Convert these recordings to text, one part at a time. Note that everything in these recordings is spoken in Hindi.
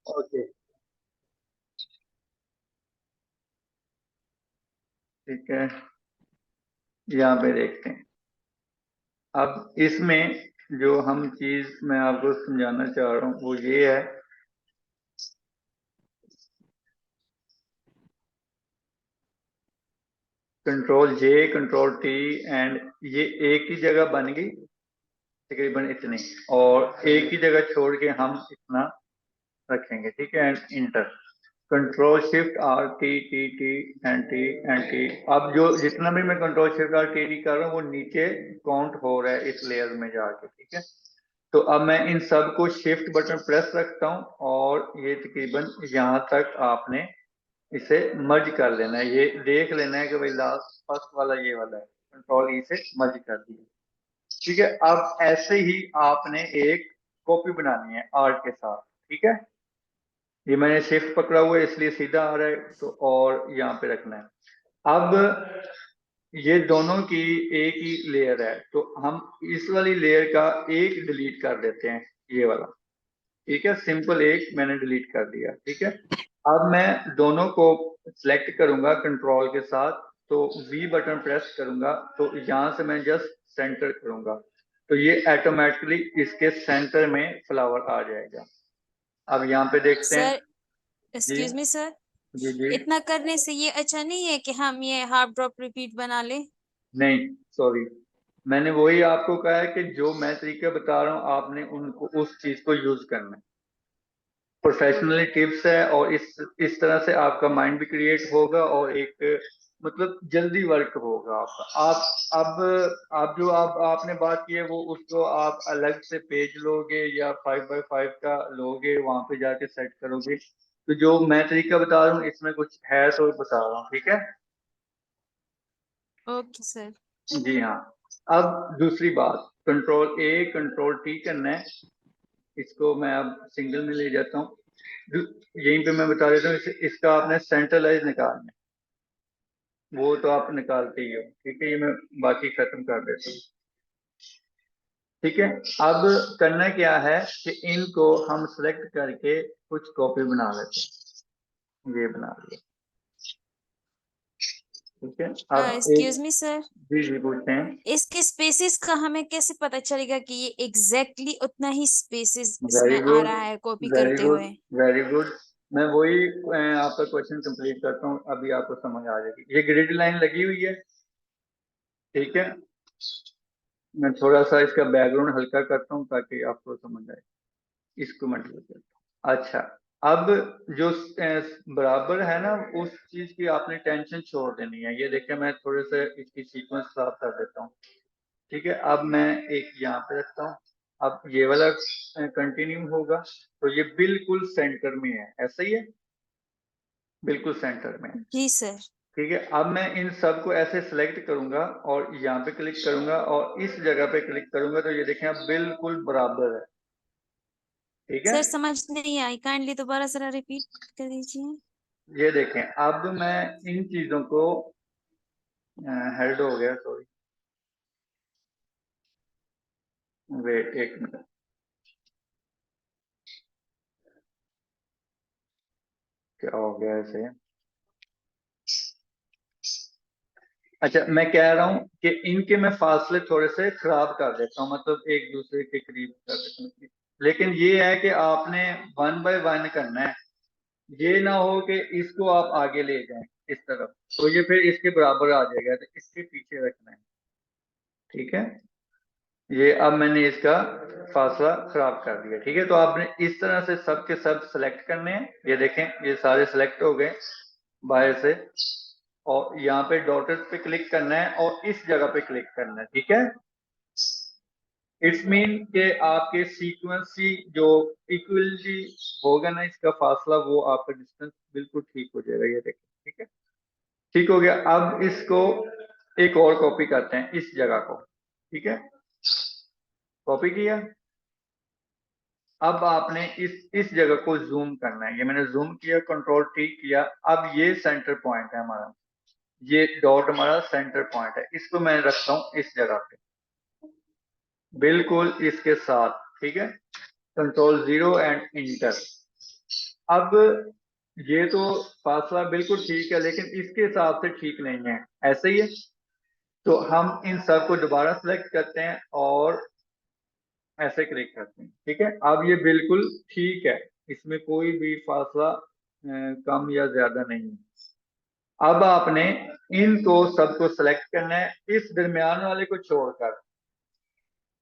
ओके, ठीक है, यहाँ पे देखते हैं। अब इसमें जो हम चीज मैं आपको समझाना चाह रहा हूँ वो ये है, control J, control T, and ये एक ही जगह बन गई तकरीबन इतनी, और एक ही जगह छोड़ के हम इतना रखेंगे, ठीक है, and inter. Control shift R T T T and T. अब जो जितना भी मैं control shift R T T कर रहा हूँ वो नीचे काउंट हो रहा है इस लेयर में जाके, ठीक है। तो अब मैं इन सब को शिफ्ट बटन प्रेस रखता हूँ और ये तकरीबन यहाँ तक आपने इसे मर्ज कर लेना है। ये देख लेना है कि भाई लास्ट फर्स्ट वाला ये वाला है, कंट्रोल ई से मर्ज कर दिया, ठीक है। अब ऐसे ही आपने एक कॉपी बनानी है आर्ट के साथ, ठीक है। ये मैंने शिफ्ट पकड़ा हुआ है इसलिए सीधा आ रहा है, तो और यहाँ पे रखना है। अब ये दोनों की एक ही लेयर है, तो हम इस वाली लेयर का एक डिलीट कर देते हैं, ये वाला, ठीक है। सिंपल एक मैंने डिलीट कर दिया, ठीक है। अब मैं दोनों को सिलेक्ट करूंगा कंट्रोल के साथ, तो वी बटन प्रेस करूंगा, तो यहां से मैं जस्ट सेंटर करूंगा, तो ये ऑटोमेटिकली इसके सेंटर में फ्लावर आ जाएगा। अब यहाँ पे देखते हैं। सर, जी एक्सक्यूज मी सर, जी जी। इतना करने से ये अच्छा नहीं है कि हम ये हाफ ड्रॉप रिपीट बना लें? नहीं, सॉरी, मैंने वही आपको कहा है कि जो मैं तरीका बता रहा हूँ आपने उनको उस चीज को यूज करना है। प्रोफेशनली टिप्स है, और इस तरह से आपका माइंड भी क्रिएट होगा और एक मतलब जल्दी वर्क होगा आपका। आप जो आपने बात की है वो उसको आप अलग से पेज लोगे या 5x5 का लोगे, वहां पे जाके सेट करोगे। तो जो मैं तरीका बता रहा हूँ इसमें कुछ है तो बता रहा हूँ, ठीक है। Okay sir. जी हाँ। अब दूसरी बात, कंट्रोल ए कंट्रोल टी करना है। इसको मैं अब सिंगल में ले जाता हूँ। यहीं पे मैं बता देता हूँ, इसका आपने सेंट्रलाइज निकालना है, वो तो आप निकालते ही हो, ठीक है। ये मैं बाकी खत्म कर देता हूँ, ठीक है। अब करना क्या है कि इनको हम सेलेक्ट करके कुछ कॉपी बना लेते हैं, ये बना लिया, ठीक है। अब एक्सक्यूज एक, मी सर, जी जी पूछते हैं। इसके स्पेसेस का हमें कैसे पता चलेगा कि ये एग्जैक्टली exactly उतना ही स्पेसेस वेरी इसमें आ गुड, रहा है कॉपी वेरी करते गुड, हुए? Very good. मैं वही आपका क्वेश्चन कंप्लीट करता हूँ, अभी आपको समझ आ जाएगी। ये ग्रिड लाइन लगी हुई है, ठीक है। मैं थोड़ा सा इसका बैकग्राउंड हल्का करता हूँ ताकि आपको समझ आए। इसको मैं delete करता हूँ। अच्छा, अब जो बराबर है ना उस चीज की आपने टेंशन छोड़ देनी है। ये देखिए मैं थोड़े से इसकी सीक्वेंस साफ कर देता हूँ, ठीक है। अब मैं एक यहाँ पे रखता हूँ। अब ये वाला कंटिन्यू होगा, तो ये बिल्कुल सेंटर में है, ऐसा ही है, बिल्कुल सेंटर में है, जी सर। ठीक है। अब मैं इन सब को ऐसे सिलेक्ट करूंगा और यहाँ पे क्लिक करूंगा और इस जगह पे क्लिक करूंगा, तो ये देखें अब बिल्कुल बराबर है, ठीक है। सर समझ नहीं आई, काइंडली दोबारा जरा रिपीट कर दीजिए। ये देखें, अब मैं इन चीजों को हेड हो गया, सॉरी, वेट एक मिनट। क्या हो गया ऐसे? अच्छा, मैं कह रहा हूँ कि इनके मैं फासले थोड़े से खराब कर देता हूँ, मतलब एक दूसरे के करीब कर देता हूँ। लेकिन ये है कि आपने 1 बाय 1 करना है, ये ना हो कि इसको आप आगे ले जाएं इस तरफ, तो ये फिर इसके बराबर आ जाएगा, तो इसके पीछे रखना है, ठीक है। ये अब मैंने इसका फासला खराब कर दिया, ठीक है। तो आपने इस तरह से सब के सब सिलेक्ट करने हैं। ये देखें ये सारे सिलेक्ट हो गए बाहर से, और यहाँ पे डॉटेड पे क्लिक करना है और इस जगह पे क्लिक करना है, ठीक है। इट्स मीन के आपके सीक्वेंसी जो इक्वलिटी होगा ना, इसका फासला, वो आपका डिस्टेंस बिल्कुल ठीक हो जाएगा, ये देखें, ठीक है। ठीक हो गया। अब इसको एक और कॉपी करते हैं इस जगह को, ठीक है। कॉपी किया। अब आपने इस जगह को जूम करना है, ये मैंने जूम किया, कंट्रोल टी किया। अब ये सेंटर पॉइंट है हमारा, ये डॉट हमारा सेंटर पॉइंट है, इसको मैं रखता हूं इस जगह पे बिल्कुल इसके साथ, ठीक है। कंट्रोल 0 एंड इंटर, अब ये तो फासला बिल्कुल ठीक है, लेकिन इसके हिसाब से ठीक नहीं है, ऐसे ही है। तो हम इन सब को दोबारा सेलेक्ट करते हैं और ऐसे क्लिक करते हैं, ठीक है। अब ये बिल्कुल ठीक है, इसमें कोई भी फासला कम या ज्यादा नहीं है। अब आपने इनको सबको सेलेक्ट करना है, इस दरमियान वाले को छोड़कर,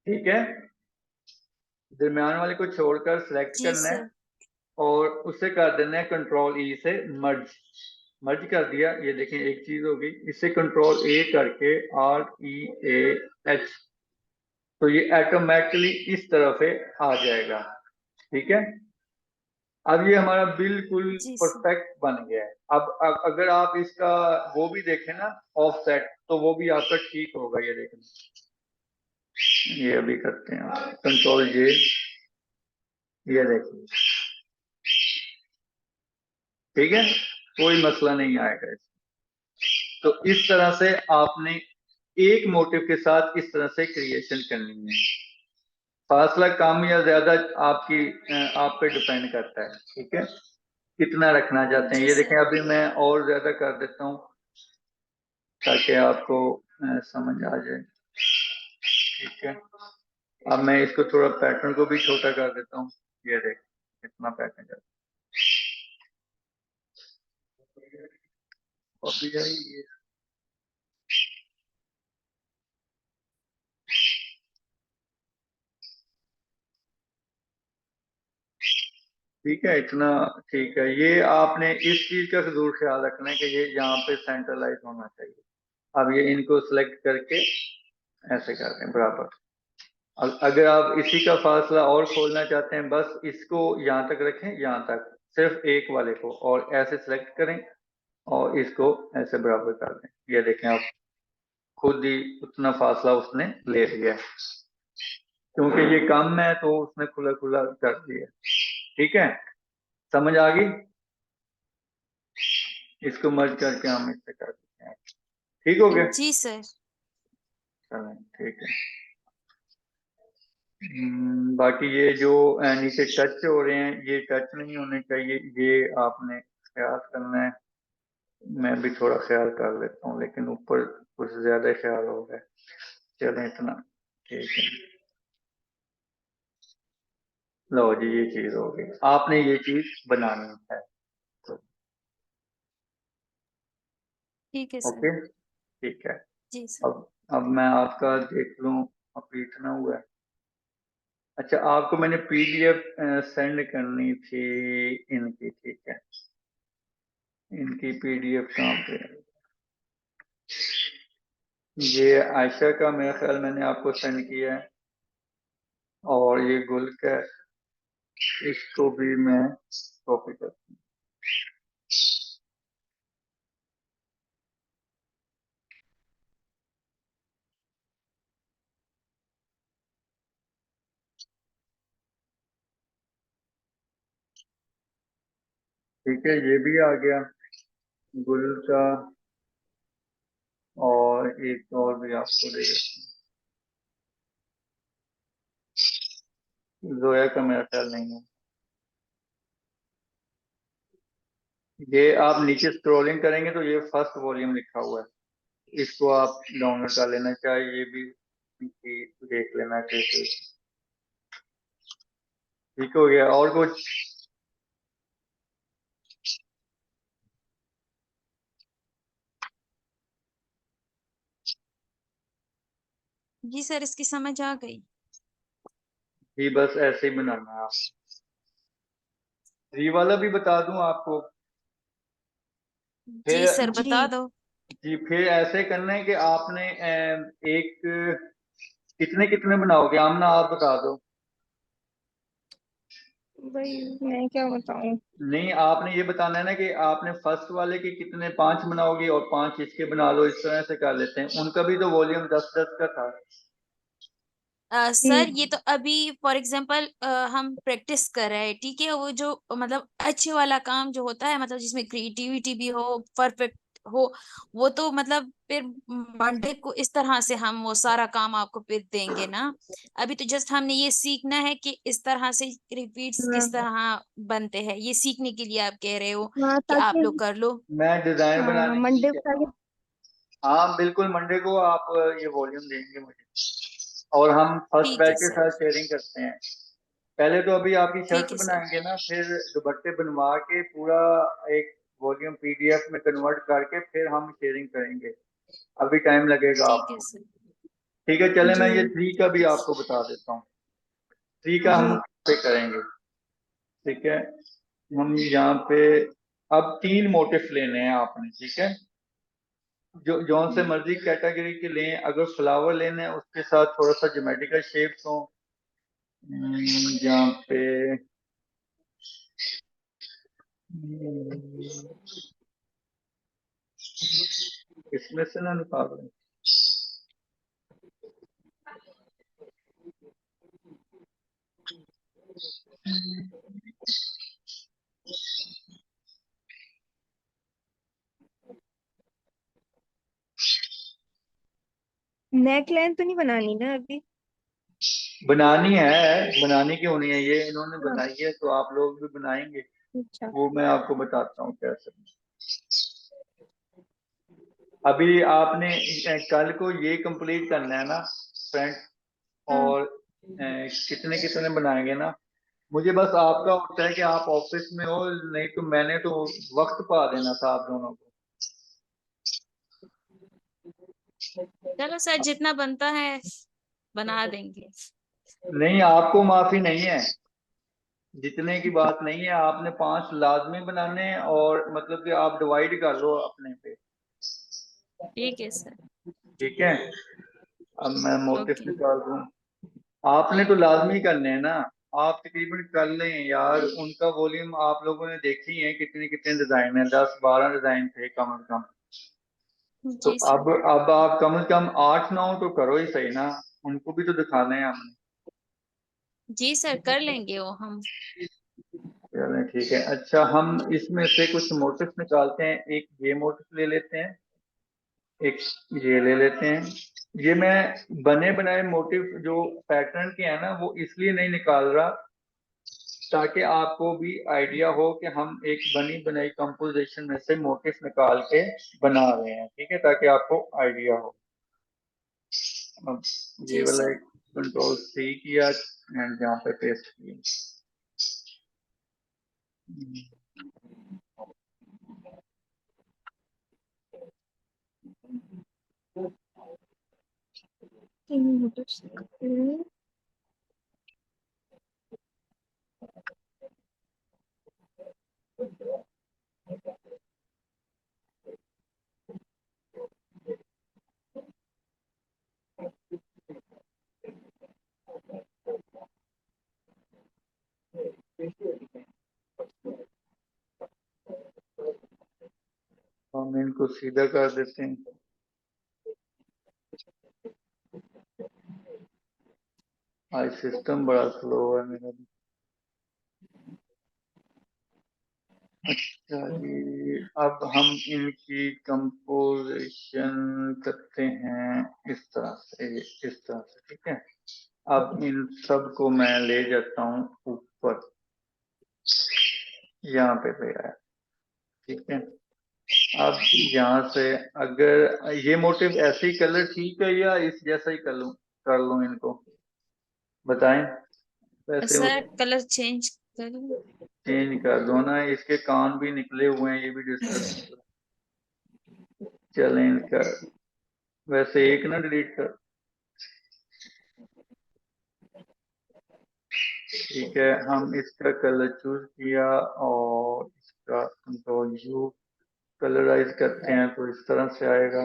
ठीक है। दरमियान वाले को छोड़कर सेलेक्ट जी करना है सर। और उसे कर देना है कंट्रोल ई से मर्ज। मर्ज कर दिया, ये देखें एक चीज होगी। इसे कंट्रोल ए करके REAH, तो ये ऑटोमेटिकली इस तरफ से आ जाएगा, ठीक है। अब ये हमारा बिल्कुल जी सर। परफेक्ट बन गया है। अब अगर आप इसका वो भी देखें ना, ऑफसेट, तो वो भी आपका ठीक होगा, ये देखें। ये अभी करते हैं, कंट्रोल जे, ये देखिए, ठीक है, कोई मसला नहीं आएगा इसमें। तो इस तरह से आपने एक मोटिव के साथ इस तरह से क्रिएशन करनी है। फासला कम या ज्यादा आपकी आप पे डिपेंड करता है, ठीक है, कितना रखना चाहते हैं। जी ये देखें, सर। अभी मैं और ज्यादा कर देता हूँ ताकि आपको समझ आ जाए, ठीक है। अब मैं इसको थोड़ा पैटर्न को भी छोटा कर देता हूँ, ये देख इतना पैटर्न कर, अभी ये ठीक है, इतना ठीक है। ये आपने इस चीज का जरूर ख्याल रखना है कि ये यहाँ पे सेंट्रलाइज होना चाहिए। अब ये इनको सिलेक्ट करके ऐसे कर दें बराबर। अगर आप इसी का फासला और खोलना चाहते हैं, बस इसको यहाँ तक रखें, यहाँ तक सिर्फ एक वाले को, और ऐसे सिलेक्ट करें और इसको ऐसे बराबर कर दें। ये देखें, आप खुद ही उतना फासला उसने ले लिया, क्योंकि ये कम है तो उसने खुला खुला कर दिया, ठीक है। समझ आ गई? इसको मर्ज करके हम इससे कर देते हैं, ठीक हो गया। जी सर। चलें, ठीक है। बाकी ये जो नीचे टच हो रहे हैं, ये टच नहीं होने चाहिए, ये आपने ख्याल करना है। मैं भी थोड़ा ख्याल कर लेता हूँ, लेकिन ऊपर कुछ ज्यादा ख्याल हो गया। चलें, इतना ठीक है। लो जी, ये चीज हो गई, आपने ये चीज बनानी है, तो ठीक है सर। ओके, ठीक है। जी सर। अब मैं आपका देख लूं, अभी इतना हुआ है। अच्छा, आपको मैंने PDF सेंड करनी थी इनकी, ठीक है। इनकी PDF कहाँ पे है? ये आयशा का मेरा ख्याल मैंने आपको सेंड किया है, और ये गुल का, इसको भी मैं कॉपी करता हूँ। ठीक है, ये भी आ गया गुल का, और एक और भी आपको दे देता हूँ, जोया का मेरा ख्याल नहीं है। ये आप नीचे स्क्रॉलिंग करेंगे तो ये फर्स्ट वॉल्यूम लिखा हुआ है, इसको आप डाउनलोड कर लेना, चाहिए ये भी देख लेना चाहिए। ठीक हो गया, और कुछ? जी सर, इसकी समझ आ गई। जी, बस ऐसे ही बनाना है आप। ये वाला भी बता दूं आपको, जी फिर सर, बता दो। जी, फिर ऐसे करना है कि आपने एक कितने कितने बनाओगे आमना, आप बता दो। भाई मैं क्या बताऊं। नहीं, आपने ये बताना है ना कि आपने फर्स्ट वाले के कितने 5 बनाओगे और 5 इसके बना लो, इस तरह से कर लेते हैं। उनका भी तो वॉल्यूम 10-10 का था। सर, ये तो अभी फॉर एग्जांपल हम प्रैक्टिस कर रहे हैं, ठीक है। वो जो मतलब अच्छे वाला काम जो होता है, मतलब जिसमें क्रिएटिविटी भी हो, परफेक्ट हो, वो तो मतलब फिर मंडे को इस तरह से हम वो सारा काम आपको फिर देंगे ना। अभी तो जस्ट हमने ये सीखना है कि इस तरह से रिपीट्स किस हाँ तरह बनते हैं, ये सीखने के लिए आप कह रहे हो हाँ, कि आप ताकि लोग कर लो। मैं डिजाइन हाँ बनाने के लिए मंडे कह को रहा ताकि हूँ। हाँ बिल्कुल, मंडे को आप ये वॉल्यूम देंगे मुझे, और हम फर्स्ट ठीक बैच है के सर। साथ शेयरिंग करते हैं। पहले तो अभी आपकी ठीक शर्ट्स है सर। बनाएंगे ना, फिर दुपट्टे बनवा के पूरा एक वॉल्यूम पीडीएफ में कन्वर्ट करके फिर हम शेयरिंग करेंगे। अभी टाइम लगेगा ठीक है आपको। सर। ठीक है, चले जी मैं ये 3 का भी आपको बता देता हूँ। 3 का जी। हम पे करेंगे। ठीक है, हम यहाँ पे अब 3 मोटिफ लेने हैं आपने। ठीक है, जो जौन से मर्जी कैटेगरी के लें, अगर फ्लावर लेने हैं उसके साथ थोड़ा सा ज्योमेट्रिकल शेप्स हो, जहाँ पे इसमें से ना निकाल रहे। नेक लाइन तो नहीं बनानी ना अभी? बनानी है, बनानी क्यों नहीं है, ये इन्होंने हाँ, बनाई है तो आप लोग भी बनाएंगे। अच्छा। वो मैं आपको बताता हूँ कैसे। अभी आपने कल को ये कंप्लीट करना है ना फ्रेंड, हाँ और कितने कितने बनाएंगे ना। मुझे बस आपका होता है कि आप ऑफिस में हो, नहीं तो मैंने तो वक्त पा देना था आप दोनों को। चलो सर, जितना बनता है बना देंगे। नहीं, आपको माफी नहीं है, जितने की बात नहीं है, आपने 5 लाजमी बनाने हैं, और मतलब कि आप डिवाइड कर लो अपने पे। ठीक है सर। ठीक है, अब मैं मोटिफ ओके। निकाल दूं। आपने तो लाजमी करने हैं ना, आप तकरीबन कर लें यार। उनका वॉल्यूम आप लोगों ने देखी है, कितने कितने डिजाइन है, 10-12 डिजाइन थे कम से कम। तो जी सर। अब आप कम से कम 8-9 तो करो ही सही ना, उनको भी तो दिखाने हैं हमने। जी सर, कर लेंगे वो हम। चलें ठीक है। अच्छा, हम इसमें से कुछ मोटिफ निकालते हैं। एक ये मोटिफ ले लेते हैं, एक ये ले लेते हैं। ये मैं बने बनाए मोटिव जो पैटर्न के हैं ना, वो इसलिए नहीं निकाल रहा ताकि आपको भी आइडिया हो कि हम एक बनी बनाई कंपोजिशन में से मोटिफ निकाल के बना रहे हैं। ठीक है, ताकि आपको आइडिया हो। अब ये जी वाला सर। एक कंट्रोल C किया एंड यहाँ पे पेस्ट किया। तीन मोटर्स। हम इनको सीधा कर देते हैं। आज सिस्टम बड़ा स्लो है मेरा भी। अच्छा जी, अब हम इनकी कंपोजिशन करते हैं इस तरह से, इस तरह से। ठीक है, अब इन सब को मैं ले जाता हूँ ऊपर, यहाँ पे ले आया। ठीक है, अब यहाँ से अगर ये मोटिव ऐसे ही कलर ठीक है या इस जैसा ही कर लूँ इनको, बताएं। वैसे सर कलर चेंज करूँ? चेंज कर दो ना, इसके कान भी निकले हुए हैं, ये भी डिस्टर्ब। चलें इनका, वैसे एक ना डिलीट कर। ठीक है, हम इसका कलर चूज किया और इसका कंट्रोल U कलराइज करते हैं तो इस तरह से आएगा।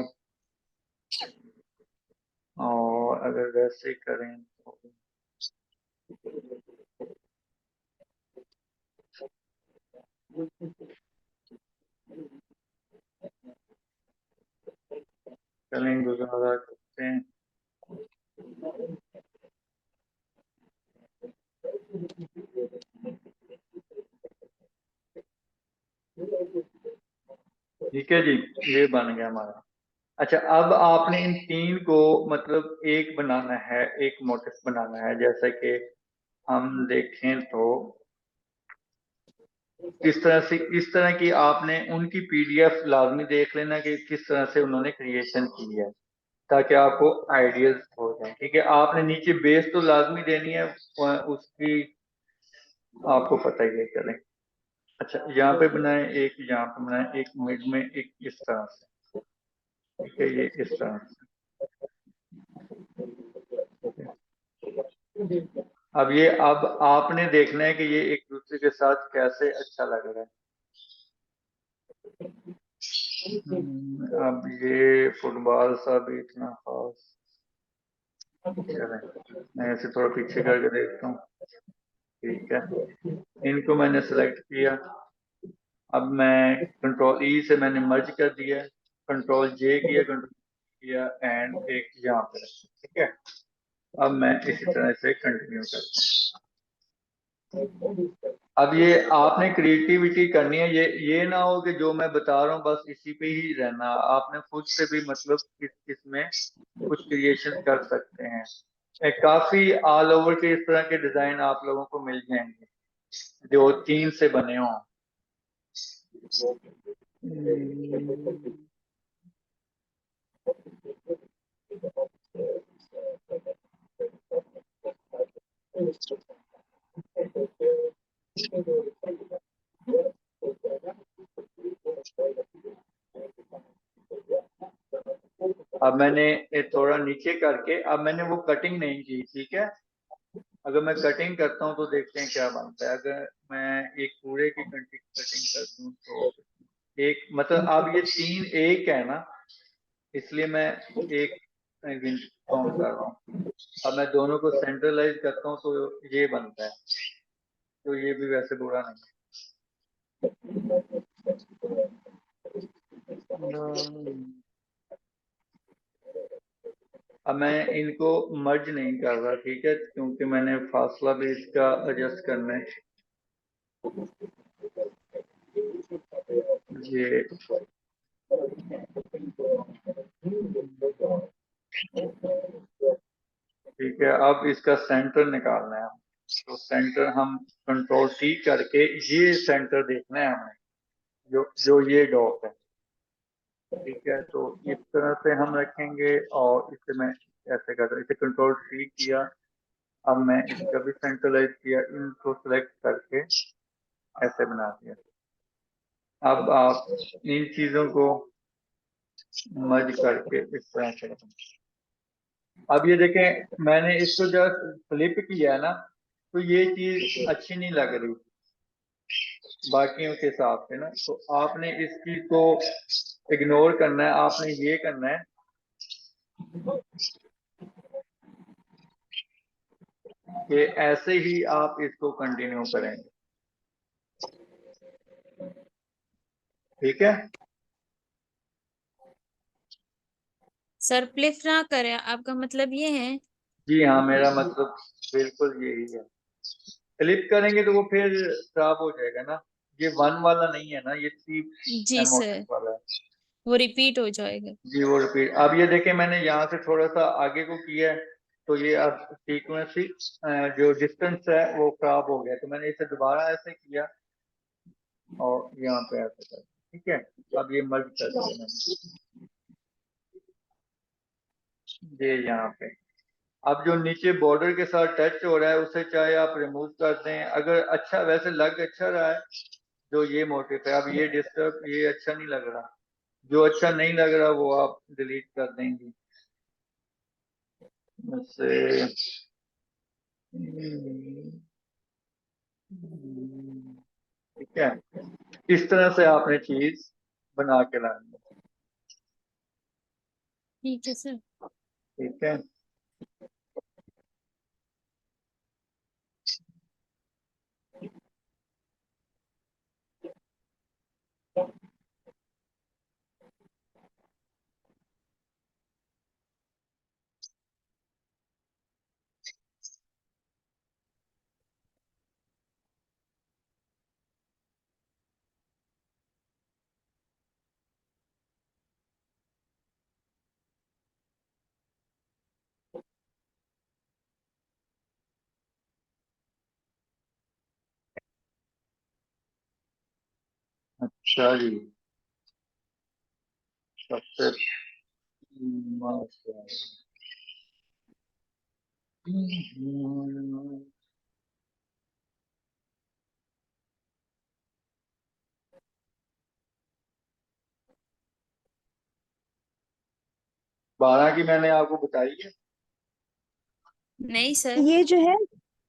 और अगर वैसे करें तो चलें, गुजारा करते हैं। ठीक है जी, ये बन गया हमारा। अच्छा, अब आपने इन तीन को मतलब एक बनाना है, एक मोटिफ बनाना है। जैसे कि हम देखें तो इस तरह से, इस तरह की आपने उनकी पीडीएफ लाजमी देख लेना कि किस तरह से उन्होंने क्रिएशन की है, ताकि आपको आइडियाज हो जाए। ठीक है, आपने नीचे बेस तो लाजमी देनी है, उसकी आपको पता ही है, चलें। अच्छा, यहाँ पे बनाए एक, यहाँ पे बनाए एक, मिड में एक, इस तरह से। ठीक है, ये इस तरह से। अब ये, अब आपने देखना है कि ये एक दूसरे के साथ कैसे अच्छा लग रहा है। अब ये फुटबॉल सा भी इतना खास, चलें मैं इसे थोड़ा पीछे करके देखता हूँ। ठीक है, इनको मैंने सेलेक्ट किया। अब मैं कंट्रोल ई से मैंने मर्ज कर दिया, कंट्रोल जे किया, कंट्रोल किया, एंड एक यहाँ पे रखा। ठीक है, अब मैं इसी तरह से कंटिन्यू करता हूँ। अब ये आपने क्रिएटिविटी करनी है, ये ना हो कि जो मैं बता रहा हूँ बस इसी पे ही रहना। आपने खुद से भी मतलब इसमें कुछ क्रिएशन कर सकते हैं। काफी ऑल ओवर के इस तरह के डिजाइन आप लोगों को मिल जाएंगे जो तीन से बने हों। अब मैंने ये थोड़ा नीचे करके, अब मैंने वो कटिंग नहीं की। ठीक है, अगर मैं कटिंग करता हूँ तो देखते हैं क्या बनता है। अगर मैं एक पूरे की कटिंग कर दूं तो एक, मतलब अब ये तीन एक है ना, इसलिए मैं एक काउंट कर रहा हूँ। अब मैं दोनों को सेंट्रलाइज करता हूँ तो ये बनता है, तो ये भी वैसे बुरा नहीं। अब मैं इनको मर्ज नहीं कर रहा, ठीक है, क्योंकि मैंने फासला भी इसका एडजस्ट करना है। ये ठीक है, अब इसका सेंटर निकालना है। तो सेंटर हम कंट्रोल सी करके, ये सेंटर देखना है हमें, जो जो ये डॉट है। ठीक है, तो इस तरह से हम रखेंगे, और इसे मैं ऐसे कर रहा, इसे कंट्रोल सी किया। अब मैं इसका भी सेंट्रलाइज किया, इनको सेलेक्ट करके ऐसे बना दिया। अब आप इन चीजों को मर्ज करके इस तरह से रखें। अब ये देखें, मैंने इसको जब फ्लिप किया है ना, तो ये चीज अच्छी नहीं लग रही बाकियों के हिसाब से ना। तो आपने इस चीज को इग्नोर करना है, आपने ये करना है कि ऐसे ही आप इसको कंटिन्यू करेंगे। ठीक है, सर प्लिफ ना करें, आपका मतलब ये है? जी हाँ, मेरा मतलब बिल्कुल यही है। क्लिक करेंगे तो वो फिर खराब हो जाएगा ना। ये वन वाला नहीं है ना, ये थ्री जी मोटिव सर, वाला है। वो रिपीट हो जाएगा। जी, वो रिपीट। अब ये देखें, मैंने यहाँ से थोड़ा सा आगे को किया है, तो ये अब सीक्वेंसी जो डिस्टेंस है वो खराब हो गया, तो मैंने इसे दोबारा ऐसे किया और यहाँ पे ऐसे कर। ठीक है, अब ये मर्ज कर दिया मैंने, ये यहाँ पे। अब जो नीचे बॉर्डर के साथ टच हो रहा है उसे चाहे आप रिमूव कर दें, अगर अच्छा वैसे लग अच्छा रहा है जो ये मोटिव है। अब ये डिस्टर्ब, ये अच्छा नहीं लग रहा, जो अच्छा नहीं लग रहा वो आप डिलीट कर देंगे उससे। ठीक है, इस तरह से आपने चीज बना के लानी है। ठीक है सर। ठीक है, अच्छा जी, सबसे मस्त है। 12 की मैंने आपको बताई है। नहीं सर, ये जो है,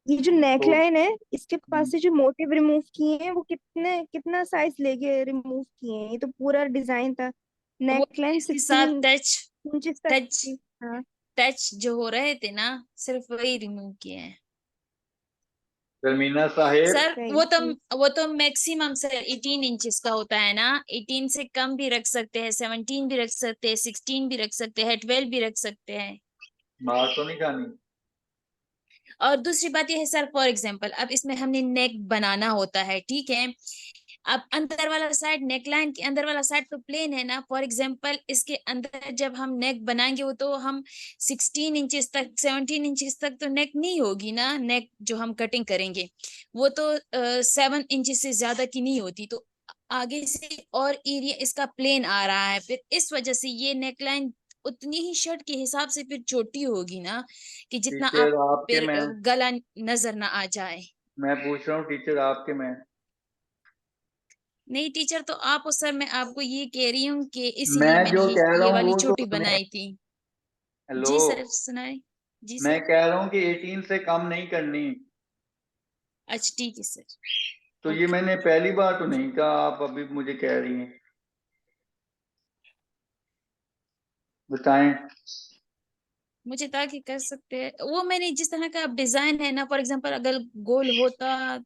ये जो नेक तो लाइन है, इसके पास से जो मोटिव रिमूव किए हैं वो कितना साइज लेके रिमूव किए हैं? ये तो पूरा डिजाइन था। वो नेक लाइन इसके साथ 16 टच इंचेस तक टच थी। हाँ। टच जो हो रहे थे ना, सिर्फ वही रिमूव किए हैं जमीना साहेब, सर। सही। वो तो मैक्सिमम सर 18 इंचेस का होता है ना। 18 से कम भी रख सकते हैं, 17 भी रख सकते हैं, 16 भी रख सकते हैं, 12 भी रख सकते हैं। बात तो नहीं खानी। और दूसरी बात यह है सर, फॉर एग्जांपल अब इसमें हमने नेक बनाना होता है, ठीक है। अब अंदर वाला साइड, नेक लाइन के अंदर वाला साइड तो प्लेन है ना। फॉर एग्जांपल इसके अंदर जब हम नेक बनाएंगे, वो तो हम 16 इंचेस तक, 17 इंचेस तक तो नेक नहीं होगी ना। नेक जो हम कटिंग करेंगे वो तो 7 इंचेस से ज्यादा की नहीं होती। तो आगे से और एरिया इसका प्लेन आ रहा है, फिर इस वजह से ये नेकलाइन उतनी ही शर्ट के हिसाब से फिर छोटी होगी ना, कि जितना टीचर आप आपके फिर मैं गला नजर ना आ जाए। मैं पूछ रहा हूँ, टीचर आपके मैं। नहीं टीचर तो आप हो सर, मैं आपको ये कह रही हूँ कि इसीलिए मैं मैंने जो कह रहा ये हूँ वाली वो तो चोटी सुने। बनाई थी। हेलो, जी सर सुनाए। जी मैं सर। कह रहा हूँ कि 18 से कम नहीं करनी। अच्छा ठीक है सर। तो ये ओके। मैंने पहली बार तो नहीं कहा, आप अभी मुझे कह रही हैं। बताएं। मुझे ताकि कर सकते हैं, वो मैंने जिस तरह का अब डिजाइन है ना, फॉर एग्जांपल अगर गोल होता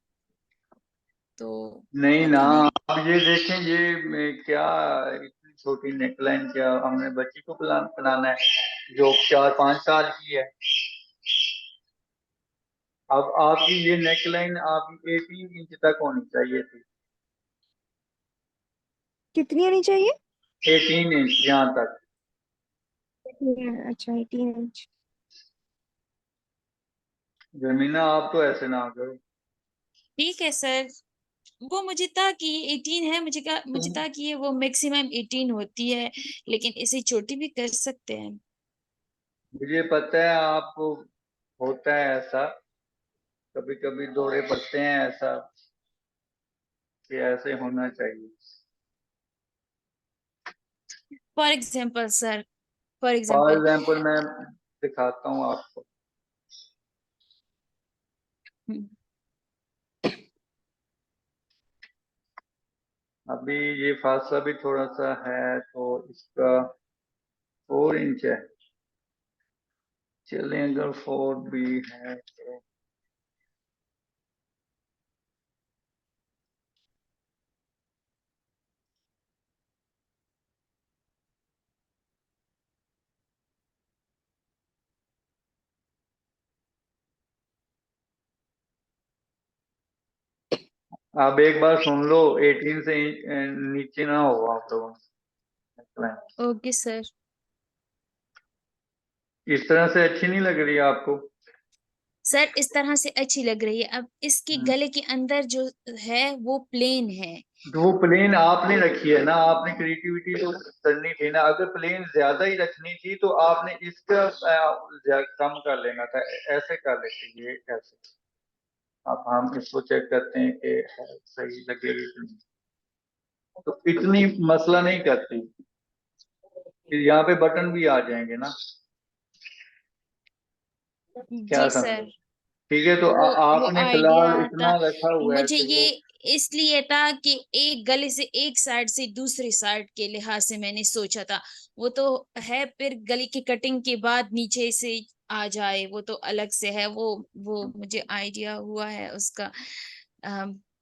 तो नहीं ना, पता नहीं। आप ये देखें, ये क्या इतनी छोटी नेकलाइन, क्या हमने बच्ची को बनाना है जो 4-5 साल की है। अब आपकी ये नेकलाइन आपकी 18 इंच तक होनी चाहिए थी। कितनी आनी चाहिए? 18 इंच यहाँ तक। अच्छा, 18 इंच। जमीना, आप तो ऐसे ना करो। ठीक है सर। वो मुझे था कि 18 है, मुझे तुम था कि ये वो मैक्सिमम 18 होती है, लेकिन इसे छोटी भी कर सकते हैं। मुझे पता है आपको होता है ऐसा, कभी कभी दौरे पड़ते हैं ऐसा कि ऐसे होना चाहिए। For example sir, for for example. Example मैं दिखाता हूँ आपको। अभी ये फासला भी थोड़ा सा है, तो इसका 4 इंच है। चलें, अगर 4 भी है तो आप एक बार सुन लो, 18 से नीचे ना हो आप लोगों। Okay sir. इस तरह से अच्छी नहीं लग रही आपको? सर इस तरह से अच्छी लग रही है। अब इसके हम्म। गले के अंदर जो है वो प्लेन है। तो वो प्लेन आपने रखी है ना, आपने क्रिएटिविटी तो करनी थी ना। अगर प्लेन ज्यादा ही रखनी थी तो आपने इसका कम कर लेना था। ऐसे कर लेते, ये ऐसे। अब हम इसको चेक करते हैं कि सही लगेगी कि नहीं। तो इतनी मसला नहीं करती, फिर यहाँ पे बटन भी आ जाएंगे ना। क्या जी समझे? सर। ठीक है, तो वो आपने आइडिया फिलहाल था। इतना रखा हुआ है मुझे कि ये वो। इसलिए था कि एक गले से एक साइड से दूसरी साइड के लिहाज से मैंने सोचा था। वो तो है, फिर गले की कटिंग के बाद नीचे से आ जाए वो तो अलग से है। वो मुझे आइडिया हुआ है उसका।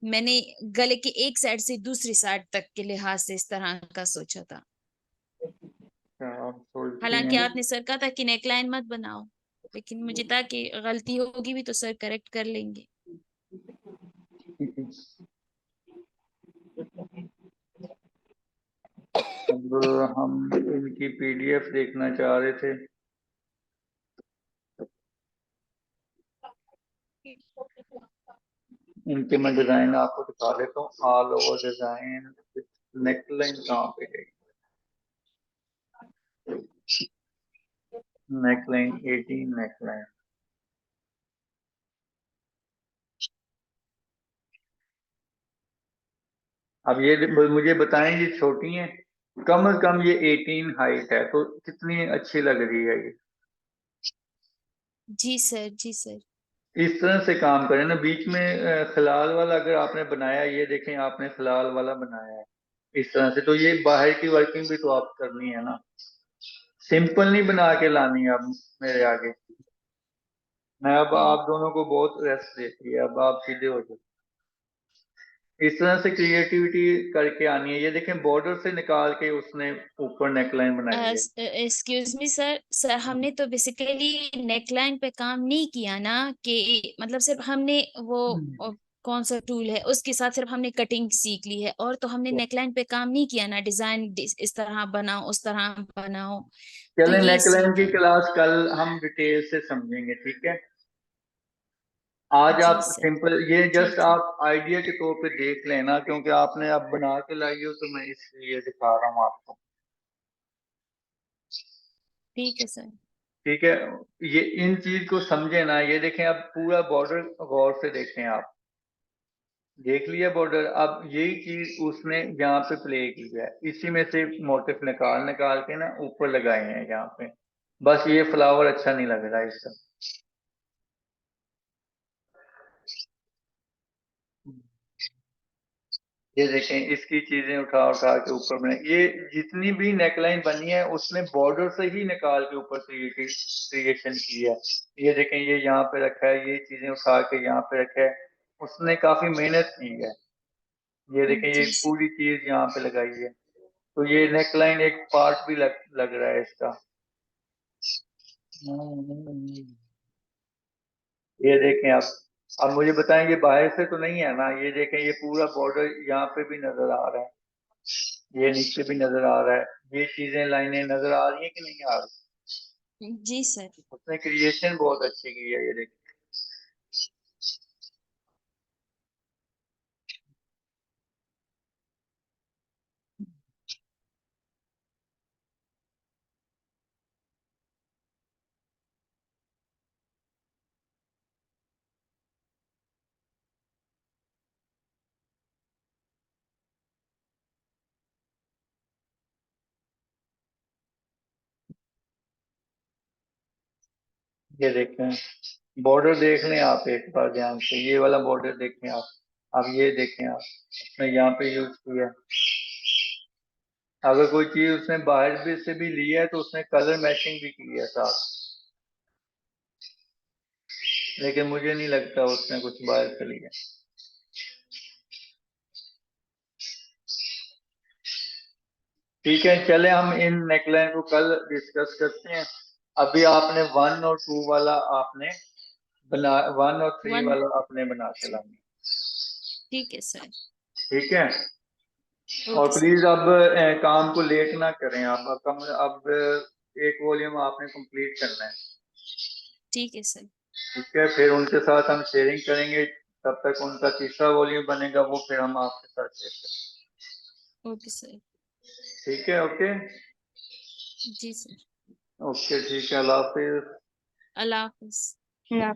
मैंने गले के एक साइड से दूसरी साइड तक के लिहाज से इस तरह का सोचा था। आप सोचती हालांकि हैं। आपने सर कहा था कि नेकलाइन मत बनाओ, लेकिन मुझे था कि गलती होगी भी तो सर करेक्ट कर लेंगे। अब हम इनकी पीडीएफ देखना चाह रहे थे। इनके मैं डिजाइन आपको बता देता हूँ। ऑल ओवर डिजाइन नेकलाइन कहाँ पे गई? Neckline 18 neckline. अब ये मुझे बताएं, ये छोटी है, कम से कम ये 18 हाइट है, तो कितनी अच्छी लग रही है ये। जी सर, जी सर। इस तरह से काम करें ना, बीच में खलाल वाला अगर आपने बनाया, ये देखें आपने खलाल वाला बनाया है इस तरह से, तो ये बाहर की वर्किंग भी तो आप करनी है ना, सिंपल नहीं बना के लानी है। अब मेरे आगे मैं अब आप दोनों को बहुत रेस्ट देती है, अब आप सीधे हो जाओ। इस तरह से क्रिएटिविटी करके आनी है। ये देखें बॉर्डर से निकाल के उसने ऊपर नेकलाइन बनाई है। एक्सक्यूज मी सर, हमने तो बेसिकली नेकलाइन पे काम नहीं किया ना, कि मतलब सिर्फ हमने वो कौन सा टूल है उसके साथ सिर्फ हमने कटिंग सीख ली है, और तो हमने नेकलाइन पे काम नहीं किया ना, डिजाइन इस तरह बनाओ उस तरह बनाओ, तो चलें ये नेकलाइन की सीखे। क्लास कल हम डिटेल से समझेंगे, ठीक है। आज जी आप सर, सिंपल ये जस्ट ठीक है, आप आइडिया के तौर पे देख लेना, क्योंकि आपने अब बना के लाई हो, तो मैं इसलिए दिखा रहा हूँ आपको, ठीक है सर। ठीक है। ये इन चीज को समझे ना। ये देखें, अब पूरा बॉर्डर गौर से देखें आप, देख लिया बॉर्डर। अब यही चीज उसने यहाँ पे प्ले की है, इसी में से मोटिफ निकाल निकाल के ना ऊपर लगाए हैं यहाँ पे। बस ये फ्लावर अच्छा नहीं लग रहा इसका। ये देखें, इसकी चीजें उठा उठा के ऊपर बनाई। ये जितनी भी नेकलाइन बनी है उसने बॉर्डर से ही निकाल के ऊपर क्रिएशन की है। ये देखें, ये यहाँ पे रखा है, ये चीजें उठा के यहाँ पे रखा है, उसने काफी मेहनत की है। ये देखें, ये जी सर। पूरी चीज यहाँ पे लगाई है, तो ये नेकलाइन एक पार्ट भी लग रहा है इसका। ये देखें आप। अब मुझे बताएं, ये बाहर से तो नहीं है ना? ये देखें, ये पूरा बॉर्डर यहाँ पे भी नजर आ रहा है, ये नीचे भी नजर आ रहा है, ये चीजें लाइनें नजर आ रही है कि नहीं आ रही? जी सर। उसने क्रिएशन बहुत अच्छी की है। ये देखें, ये देखें बॉर्डर देख लें आप एक बार ध्यान से, ये वाला बॉर्डर देखें आप। अब ये देखें आप, उसने यहाँ पे यूज किया है। अगर कोई चीज उसने बाहर भी से भी ली है, तो उसने कलर मैचिंग भी की है साथ, लेकिन मुझे नहीं लगता उसने कुछ बाहर से लिया। ठीक है, चले हम इन नेकलाइन को कल डिस्कस करते हैं। अभी आपने 1 और 2 वाला आपने बना, 1 और 3 वन। वाला आपने बना के लाना, ठीक है सर। ठीक है। और ओके सर। प्लीज अब काम को लेट ना करें आप। अब एक वॉल्यूम आपने कंप्लीट करना है, ठीक है सर। ठीक है। फिर उनके साथ हम शेयरिंग करेंगे, तब तक उनका तीसरा वॉल्यूम बनेगा, वो फिर हम आपके साथ शेयर करेंगे, ओके सर। ठीक है। ओके जी सर। ओके, ठीक है, अल्लाह हाफिज। अल्लाह हाफिज। ना